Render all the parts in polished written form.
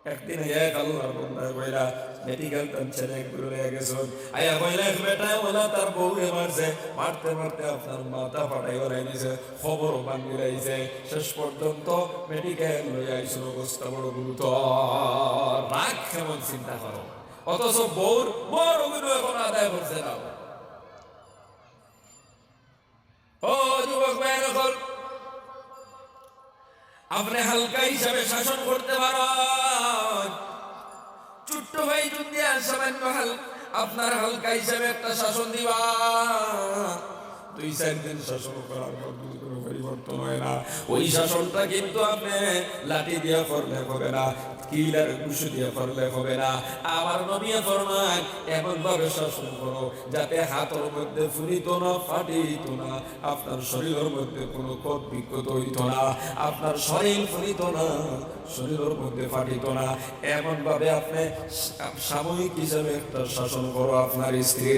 একদিন এক আল্লাহর বান্দা কইরা মেডিকেল টেনশনে ঘুরে হয়ে গেছে আয়া কইলা এক বেটা ওলা তার বউরে মারছে মারতে মারতে আপনার মাথা ফাটাই গড়াই দিছে খবর বান্ধি রাইছে শেষ পর্যন্ত মেডিকেল লইয়া আইসুর অবস্থা বড় গুরুতর রাগ কেমন চিন্তা করো অথচ বউর বড় গুরু এখন আদায় করছে না ও যুবক ভাইয়ের এখন আপনি হালকা হিসাবে শাসন করতে পারেন ছোট্ট ভাই যদি সামান্য আপনার হালকা হিসাবে একটা শাসন দিবা 2-4 দিন শাসন করার পর যদি কোনো পরিবর্তন হয় না ওই শাসনটা কিন্তু আপনি লাঠি দিয়ে করলে হবে না কিলার ঘুষি দিয়ে করলে হবে না আমার নবী ফরমান এমন ভাবে শাসন করো যাতে হাতের মধ্যে ফুরিত না ফাটিত না আপনার শরীরের মধ্যে কোনো ক্ষত বিক্ষত হইত না আপনার শরীর ফুরিত না শরীরের মধ্যে ফাটিত না এমন ভাবে আপনি সাময়িক হিসাবে একটা শাসন করো আপনার স্ত্রী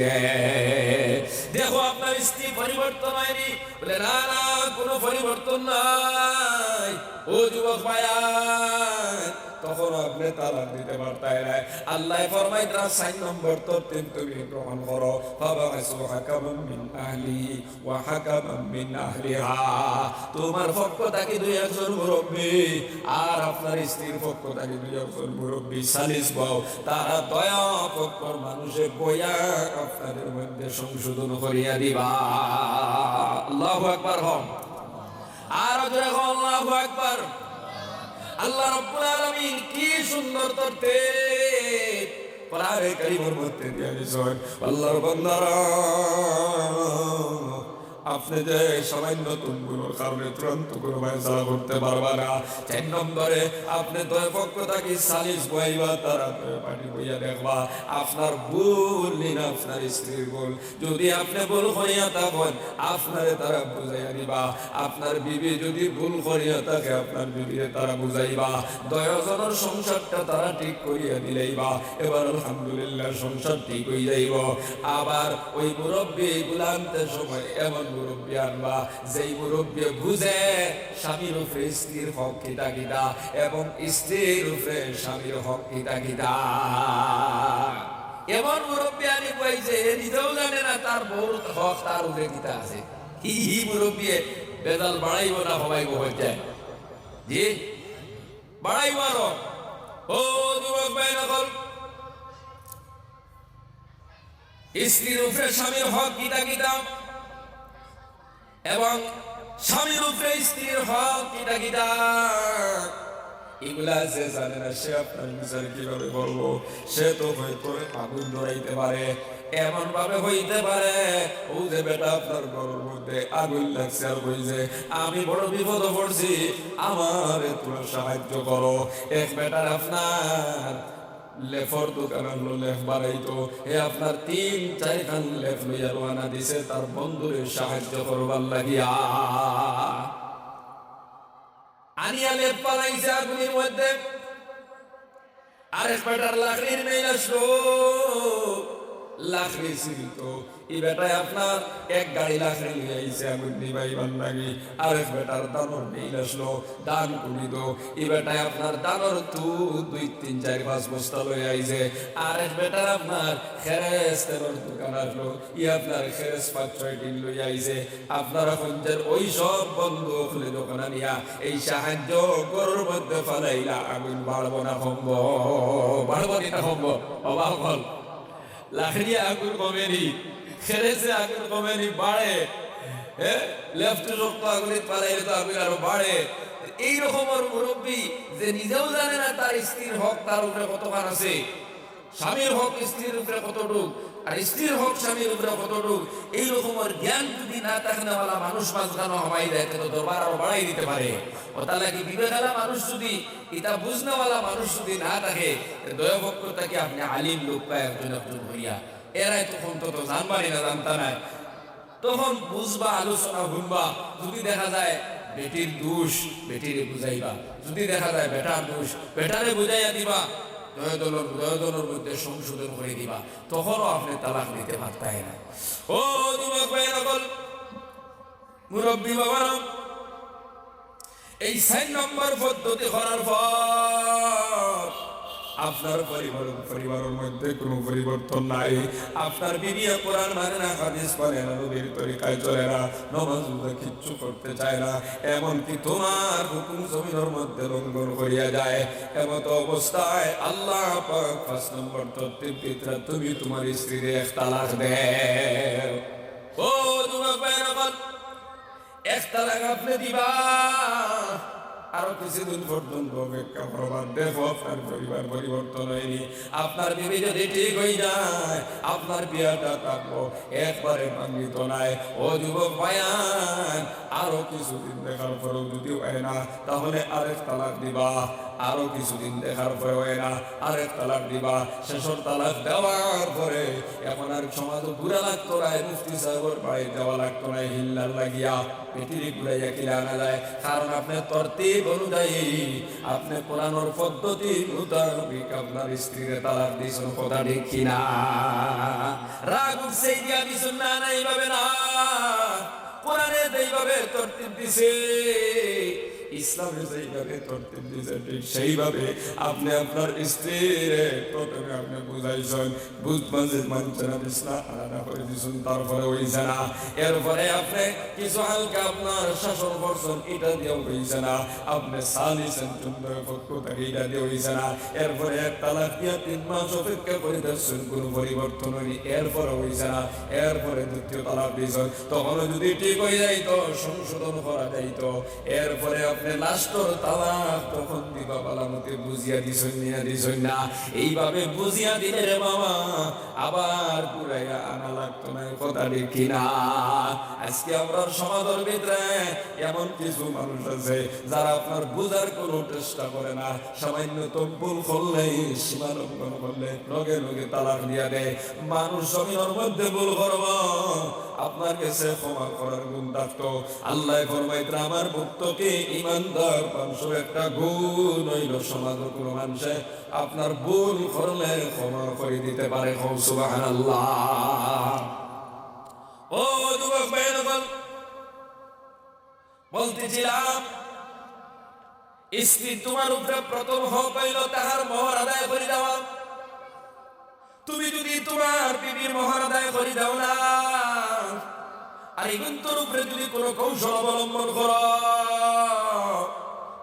দেখো আপনার স্ত্রী পরিবর্তন হয়নি বলে না না কোনো পরিবর্তন নাই ও যুবক ভাইয়া তখন আপনি তালাক দিতে পারতাই না আল্লাহ ফরমায় তার 4 নম্বর তরতিব তুমি গ্রহণ করো ফাবাসু হাকামান মিন আহলি ওয়া হাকামান মিন আহলিহা তোমার পক্ষ থেকে 2 একজন মুরব্বি আর আপনার স্ত্রীর পক্ষ থেকে 2 একজন মুরব্বি সালিস বাও তারা দয়া পক্ষর মানুষে বয়া আপনাদের মধ্যে সংশোধন করিয়া দিবা আল্লাহু আকবার হন আর জোরে আল্লাহু আকবার আল্লাহ রাব্বুল আলামিন কি সুন্দর তরতিব কোরআনে কারীমের মধ্যে দিয়ে দিয়েছেন আল্লাহর বান্দারা আপনি যে সামান্য তুমগুলোর কারণে তুরন্ত কোনো ফয়সালা করতে পারবা না 4 নম্বরে আপনি দুই পক্ষ থেকে সালিস বইবা তারা পানি বইয়া দেখবা আপনার ভুল না আপনার স্ত্রীর ভুল যদি আপনি ভুল করিয়া থাকেন আপনারে তারা বুঝাইয়া দিবা আপনার বিবি যদি ভুল করিয়া থাকে আপনার বিবিরে তারা বুঝাইবা দয়াজনের সংসারটা তারা ঠিক করিয়া দিলেইবা এবার আলহামদুলিল্লাহ সংসার ঠিক হয়ে যাইব আবার ওই মুরব্বী গুলান্তের সময় এমন মুরব্বী আনবা যেই মুরব্বী বুঝে স্বামীর উপরে স্ত্রীর হক কিতা কিতা এবং স্ত্রীর উপরে স্বামীর হক কিতা কিতা এমন মুরব্বী আনি কই যে নিজেও জানে না তার বউর হক তার উপরে কিতা আছে হি মুরব্বী বেদাল বাড়াইব না হবাই হয়ে যায় জি বাড়াইব আরো ও যুবক ভাই নকল স্ত্রীর উপরে স্বামীর হক কিতা কিতা এবং স্বামীর উপরে স্ত্রীর হক কিতা কিতা এগুলা যে জানে না সে আপনার বিচার কিভাবে করবো সে তো হয়তো আগুন ধরাইতে পারে এমন ভাবে হইতে পারে ও যে বেটা আপনার ঘরের মধ্যে আগুন লাগছে আর কইছে আমি বড় বিপদে পড়ছি আমার একটু সাহায্য করো এক বেটার আপনার লেফর দোকান আনলো লেফ বাড়াইতো হে আপনার 3-4 খান লেফ লইয়া রওনা দিছে তার বন্ধুরে সাহায্য করবার লাগিয়া আনিয়া লেফ বাড়াইছে আগুনের মধ্যে আরেক বেটার লাকড়ির মেইল আসলো লাকড়ি ছিল এই বেটায় আপনার এক গাড়ি লাকড়ি নিয়ে আইছে আগুন নিবাইবার লাগি আরেক বেটার দানর মেইল আসলো দান করি দো এই বেটায় আপনার দানর তু 2-3-4-5 বস্তা লই আইছে আরেক বেটার আপনার খেরেস তেলর দোকান আসলো ই আপনার খেরেস 5-6 টিন লই আইছে আপনারা পঞ্চায়েত ওই সব বন্ধ খুলে দোকান নিয়া এই সাহায্য গরুর মধ্যে ফালাইলা আগুন বাড়বো না কমব বাড়বো না কমব অবাক হল লাকড়ি আগুন কমেনি খেরেছে আগুন কমেনি বাড়ে লেফট রক্ত আগুনে পালাইলে তো আগুন আরো বাড়ে এইরকম মুরব্বী যে নিজেও জানে না তার স্ত্রীর হক তার উপরে কতখান আছে স্বামীর হক স্ত্রীর উপরে কতটুক আর স্ত্রীর হক স্বামীর উপরে কতটুক এইরকম জ্ঞান যদি না থাকে না মানুষ মাঝখানো হমাই দেয় তো দরবার আরো বাড়াই দিতে পারে ও তাহলে কি বিবেকালা মানুষ যদি এটা বুঝনেওয়ালা মানুষ যদি না থাকে দয়াভক্ত তাকে আপনি আলিম লোক পায় একজন একজন হইয়া এরাই তখন তো জানবারই না জানতা নাই তখন বুঝবা আলোচনা শুনবা যদি দেখা যায় বেটির দোষ বেটিরে বুঝাইবা যদি দেখা যায় বেটার দোষ বেটারে বুঝাইয়া দিবা দয়দলের মধ্যে সংশোধন করে দিবা তখনও আপনি তালাক দিতে পারতাই না ও যুবক ভাইরা বল মুরব্বী বাবারা এই 4 নম্বর পদ্ধতি করার পর আপনার পরিবারের মধ্যে কোনো পরিবর্তন নাই, আপনার বিবি কোরআন মানে না, হাদিস মানে না, নবীর তরিকায় চলে না, নামাজ রোজা কিচ্ছু করতে চায় না, এমনকি তোমার হুকুম জমিনের মধ্যে লঙ্ঘন করিয়া যায়, এমত অবস্থায় আল্লাহ পাক ৫ নম্বর তরতিব ভিতরে তুমি তোমার স্ত্রীর এক তালাক দেও। ও যুবক ভাইরা, এক তালাক আপনি দিবা, আরো কিছুদিন পর্যন্ত অপেক্ষা করবার, দেখো আপনার পরিবার পরিবর্তন হয়নি, আপনার বিবি যদি ঠিক হয়ে যায় আপনার বিয়াটা থাকবো একবারে ভাঙ্গিত নাই। ও যুবক ভাইয়ান, আরো কিছুদিন দেখার পরেও যদি হয় না তাহলে আরেক তালাক দিবা, আরো কিছুদিন দেখার পরে হয় না আরেক তালাক দিবা। শেষর তালাক দেওয়ার পরে এখন আর সমাজ ঘুরা লাগতো না, মুফতি সাহেবের বাড়ি দেওয়া লাগতো না, হিল্লার লাগিয়া পৃথিবী ঘুরাইয়া কিনে আনা যায়, কারণ আপনি তরতিব অনুযায়ী, আপনি কোরআনের পদ্ধতি মোতাবেক আপনার স্ত্রীর তালাক দিয়েছেন, কথা ঠিক কিনা? রাগ উঠছে দিয়া দিছেন না, না এইভাবে না, কোরআনে যেইভাবে তরতিব দিছে, ইসলামে যেইভাবে তরতিব দিছে, ঠিক সেইভাবে আপনি আপনার স্ত্রীর প্রথমে আপনি বুঝাইছেন, বুঝবাজের মানছে না, বিছনা আলাদা করে দিয়েছেন, তারপরে হইছে না, এরপরে আপনি কিছু হালকা আপনার শাসন করছেন, এটা দিয়েও হইছে না, আপনি সালিছেন সুন্দর পক্ষ থেকে, এটা দিয়ে হইছে না, এরপরে এক তালাক দিয়ে ৩ মাস অপেক্ষা করে দেখছেন কোনো পরিবর্তন হয়নি, এরপরে হইছে না, এরপরে দ্বিতীয় তালাক দিয়েছেন, তখন যদি ঠিক হয়ে যাইতো সংশোধন করা যাইতো, এরপরে আপনি লাস্টর তালাক তখন দিবা বালামতে বুঝিয়া দিছেন না, দিছেন না, এইভাবে বুঝিয়া দিলে রে বাবা আবার পুরাইয়া আনা লাগতো না, কথা ঠিক কিনা? আজকে আমরা সমাজের ভিতরে এমন কিছু মানুষ আছে যারা আপনার বুঝার কোনো চেষ্টা করে না, সামান্যতম ভুল করলেই, সীমা লঙ্ঘন করলে লগে লগে তালাক দিয়া দেয়। মানুষ জমিনের মধ্যে ভুল করব, আপনার কাছে ক্ষমা করার গুণ থাকতো, আল্লাহ ফরমাইতে আমার ভক্তকে ইমানদার ৫০১টা গুণ হইল, সমাজের কোনো মানুষে আপনার ভুল করলে ক্ষমা করে দিতে পারে, সুবহানাল্লাহ। ও যুবক ভাইরা, বলতেছিলাম স্ত্রী তোমার উপরে প্রথম হক হইল তাহার মোহর আদায় করে দেওয়া। তুমি যদি তোমার বিবির মোহর আদায় করে দাও না, আর এখন তোর উপরে যদি কোনো কৌশল অবলম্বন করো,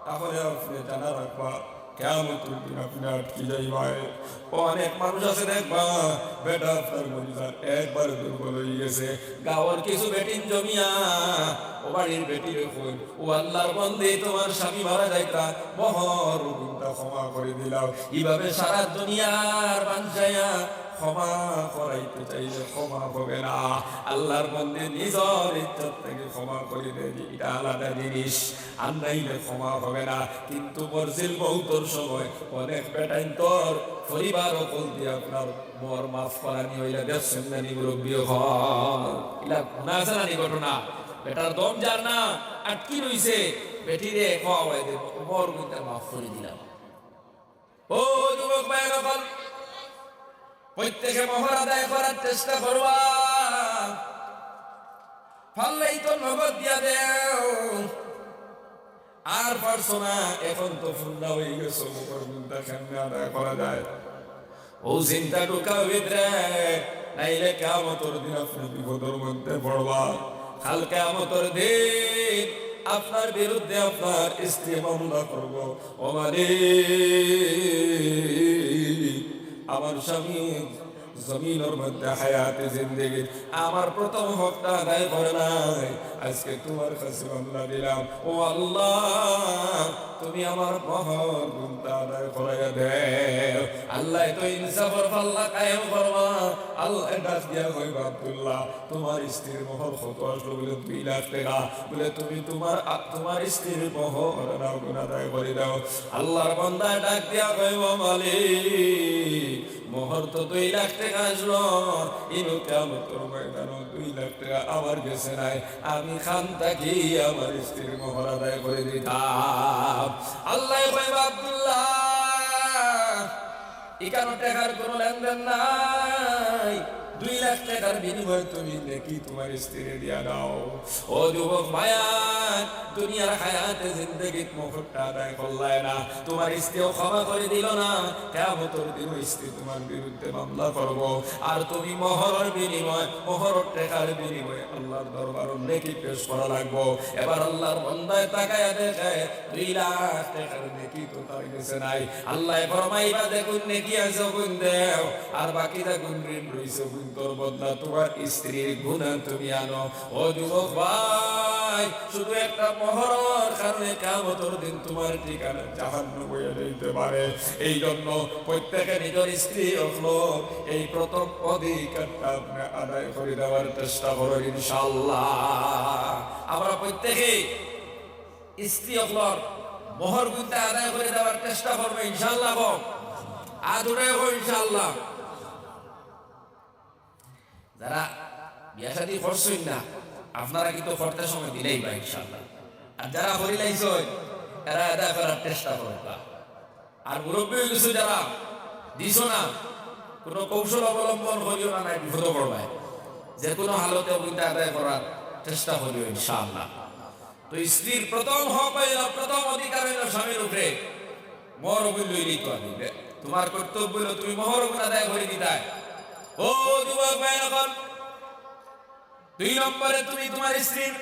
তাহলে আপনি জানা রাখবা কিয়ামতের দিন আপনি আটকে যাইবাই। অনেক মানুষ আছে দেখবা, বেটা আপনার মরিজার একবার দুর্বল হয়ে গেছে, গাওয়ার কিছু বেটিন জমিয়া ও বাড়ির বেটি রেখুন, ও আল্লাহর বন্দে তোমার স্বামী মারা যাইতা, বহর গুণটা ক্ষমা করে দিলাম, এইভাবে সারা দুনিয়ার বাঞ্ছায়া ক্ষমা করাইতে চাইলে ক্ষমা হবে না, আল্লাহর বন্দে নিজের ইজ্জত থেকে ক্ষমা করে দেয়, এটা আলাদা জিনিস, আর নাইলে ক্ষমা হবে না। কিন্তু মরজিল মৌতর সময় অনেক বেটাইন তোর পরিবার অকল দিয়ে আপনার মর মাফ করানি হইলে দেখছেন না, মুরব্বী হইলা গুণা আছে না, ঘটনা বেটার দম যার না আটকি রইছে, বেটিরে খাওয়াই দেব, মর গুণটা মাফ করে দিলাম। ও যুবক ভাইরা, প্রত্যেকে মোহর আদায় করার চেষ্টা করবা, পারলেই তো নগদ দিয়া দেও, আর পারছো না এখন তো ফুন্ডা হয়ে গেছো, মোহর গুণটা কেমনে আদায় করা যায়, ও চিন্তা ঢুকাও ভিতরে, নাইলে কিয়ামতের দিন আপনি বিপদের মধ্যে পড়বা। কাল কিয়ামতের দিন আপনার বিরুদ্ধে আপনার স্ত্রী মামলা করব, ও মালিক আমার স্বামী জমিনের মধ্যে হায়াতে জিন্দেগি আমার প্রথম হকটা আদায় করে নাই, আজকে তোমার কাছে মামলা দিলাম, ও আল্লাহ তুমি আমার মোহর গুণটা আদায় করাইয়া দেও। আল্লাহ তো ইনসাফের পাল্লা কায়েম করবা। আল্লাহ ডাক দিয়া কইবা, আব্দুল্লাহ তোমার স্ত্রীর মোহর কত আসলো? বলে 2 লাখ টাকা। বলে তুমি তোমার স্ত্রীর মোহর আদায় করে দাও। আল্লাহর বান্দা ডাক দিয়া কইবা, মালিক মোহর তো 2 লাখ টাকা আসলো, ইনু কিয়ামতের ময়দানে 2 লাখ টাকা আমার কাছে নাই, আমি খান থাকি আমার স্ত্রীর মোহর আদায় করে দিতাম। আল্লাহ কইবা, আব্দুল্লাহ এখানে টাকার কোনো লেনদেন নাই, 2 লাখ টাকার বিনিময়ে তুমি নেকি তোমার স্ত্রীরে দিয়া দাও। ও যুবক ভাইয়া, দুনিয়ার হায়াতে জিন্দেগি মোহরটা আদায় করলায় না, তোমার স্ত্রীও ক্ষমা করে দিল না, কিয়ামতের দিন স্ত্রী তোমার বিরুদ্ধে মামলা করব, আর তুমি মোহরের বিনিময়, মোহরের টাকার বিনিময়ে আল্লাহর দরবারে নেকি পেশ করা লাগবো। এবার আল্লাহর বান্দায় তাকায়া দেখে 2 লাখ টাকার নেকি তো তার কাছে নাই। আল্লাহ ফরমাইবা দেখুন নেকি আছে গুণ দেও, আর বাকিটা গুণ ঋণ রইছে গুণ তোর বদলা তোমার স্ত্রীর গুনাহ তুমি আনো। ও যুবক ভাই, শুধু একটা মোহরের কারণে কিয়ামতের দিন তোমার ঠিকানা জাহান্নাম হয়ে যেতে পারে। এই জন্য প্রত্যেকে নিজের স্ত্রী হলো এই প্রথম অধিকারটা আপনি আদায় করে দেওয়ার চেষ্টা করুন ইনশাআল্লাহ। আমরা প্রত্যেকে স্ত্রী হলোর মোহর গুনতে আদায় করে দেওয়ার চেষ্টা করবো ইনশাআল্লাহ। আদরে হোক ইনশাআল্লাহ। যারা বিয়া শাদী করছেন না, আপনারা কিন্তু করতে সময় দিলেই বা ইনশাআল্লাহ। আর যারা করিলাইছ এরা আদায় করার চেষ্টা করবা। আর মুরব্বী কিছু যারা দিছ না, কোনো কৌশল অবলম্বন করিও না, নাই বিপদ পড়বায়। যে কোনো হালতে ওইটা আদায় করার চেষ্টা করিও ইনশাআল্লাহ। তো স্ত্রীর প্রথম হক হইল, প্রথম অধিকার হইল স্বামীর উপরে মোহর গুণ লইলেই তো দিবে। তোমার কর্তব্য হইল তুমি মোহর গুণ আদায় করে দিতাই। ও যুবক ভাই, এখন 2 নম্বরে তুমি তোমার স্ত্রীর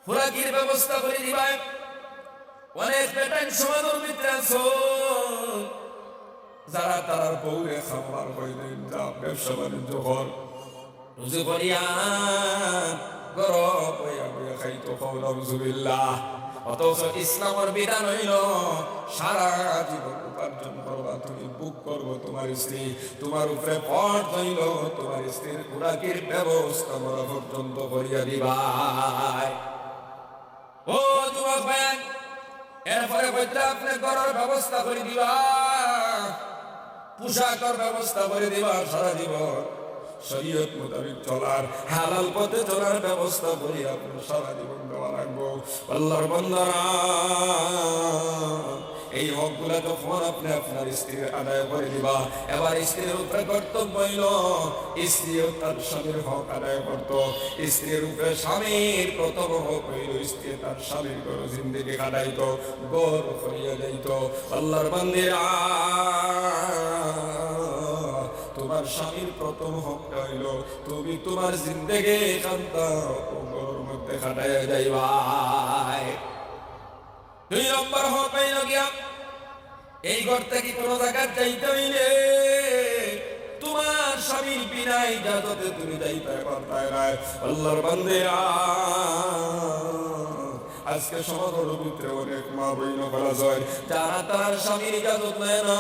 খোরাকির ব্যবস্থা করে দিবা। অনেক বেটাইন সমাজের ভিতরে আছো যারা তারার বউরে খাবার হইলে ব্যবসা বাণিজ্য কর, রুজি করিয়া গরব হইয়া হইয়া খাইতো নাউযুবিল্লাহ। অথচ ইসলামের বিধান হইল সারা জীবন উপার্জন করবা তুমি, বুক করবো তোমার স্ত্রী, তোমার উপরে ফরজ হইল তোমার স্ত্রীর খোরাকির ব্যবস্থা করা পর্যন্ত করিয়া দিবা। ও যুবক ভাই, এরপরে কইতে আপনি ঘরের ব্যবস্থা করে দিবা, পোশাকের ব্যবস্থা করে দিবা, সারা জীবন শরীয়ত মোতাবেক চলার, হালাল পথে চলার ব্যবস্থা করি আপনি সারা জীবন দেওয়া রাখবো। আল্লাহর বান্দারা, এই হকগুলা যখন আপনি আপনার স্ত্রীর আদায় করে দিবা, এবার স্ত্রীর উপরে কর্তব্য হইল স্ত্রীও তার স্বামীর হক আদায় করত। স্ত্রীর উপরে স্বামীর প্রথম হক হইল স্ত্রী তার স্বামীর গরু জিন্দেগি কাটাইত, গর করিয়া যাইত। আল্লাহর বান্দারা, তোমার স্বামীর প্রথম হকটা হইল তুমি তোমার জিন্দেগি কান্তা গরুর মধ্যে কাটাইয়া যাইবা। 2 নম্বর হক হইল গিয়া এই ঘর থেকে কোনো জায়গায় যাইতে হইলে তোমার স্বামীর বিনা ইজাজতে তুমি যাইতে পারতাই না। আল্লাহর বান্দারা, আজকে সমাজের ভিতরে অনেক মা বইন করা যায় যারা তার স্বামীর ইজাজত নেয় না।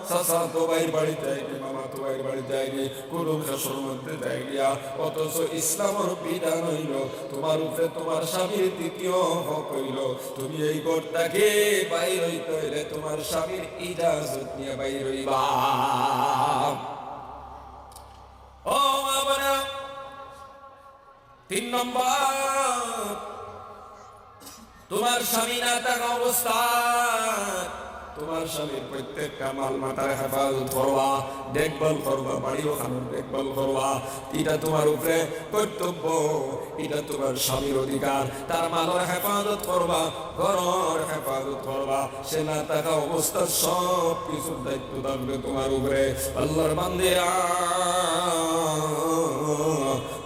চাচা তো ভাইয়ের বাড়ি যায়নি, মামা তো ভাইয়ের বাড়ি যায়নি, কোনো শাশুর মধ্যে যায় গিয়া। অথচ ইসলামের বিধান হইল তোমার উপরে তোমার স্বামীর দ্বিতীয় হক হইল তুমি এই ঘরটাকে বাইর হইতে হইলে তোমার স্বামীর ইজাজত নিয়ে বাইর হইবা। ও মা বোনা, 3 নম্বর, তোমার স্বামী না থাকা অবস্থা তোমার স্বামীর প্রত্যেকটা মাল মাতার হেফাজত করবা, দেখভাল করবা, বাড়িও খানোর দেখভাল করবা। এটা তোমার উপরে কর্তব্য, এটা তোমার স্বামীর অধিকার। তার মালের হেফাজত করবা, ঘরের হেফাজত করবা। সে না থাকা অবস্থা সব কিছুর দায়িত্ব থাকবে তোমার উপরে। আল্লাহর বান্দারা,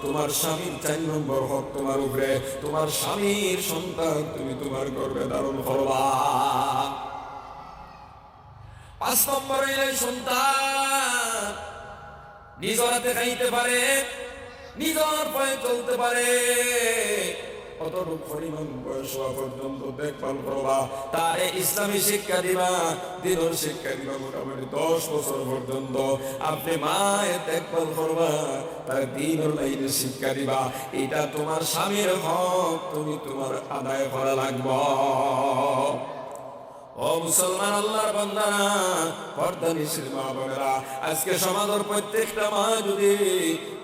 তোমার স্বামীর 4 নম্বর হক তোমার উপরে, তোমার স্বামীর সন্তান তুমি তোমার গর্ভে ধারণ করবা। 5 নম্বর হইলে সন্তান নিজের হাতে খাইতে পারে, নিজের পায়ে চলতে পারে, কতটুক পরিমাণ বয়স হওয়া পর্যন্ত দেখভাল করবা, তারে ইসলামী শিক্ষা দিবা, দিনের শিক্ষা দিবা। মোটামুটি 10 বছর পর্যন্ত আপনি মায়ের দেখভাল করবা, তার দিনের লাইনে শিক্ষা দিবা। এটা তোমার স্বামীর হক, তুমি তোমার আদায় করা লাগবে। ও মুসলমান আল্লাহর বান্দারা, পর্দা নিশির মা বোনেরা, আজকে সমাজের প্রত্যেকটা মা যদি,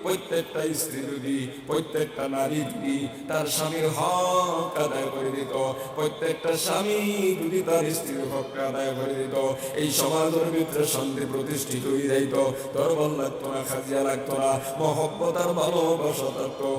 প্রত্যেকটা স্ত্রী যদি, প্রত্যেকটা নারী যদি তার স্বামীর হক আদায় করে দিত, প্রত্যেকটা স্বামী যদি তার স্ত্রীর হক আদায় করে দিত, এই সমাজের ভিতরে শান্তি প্রতিষ্ঠিত হয়ে যাইত। দরবার লাগতো না, খাজিয়া লাগতো না, মহব্বত আর ভালোবাসা থাকতো।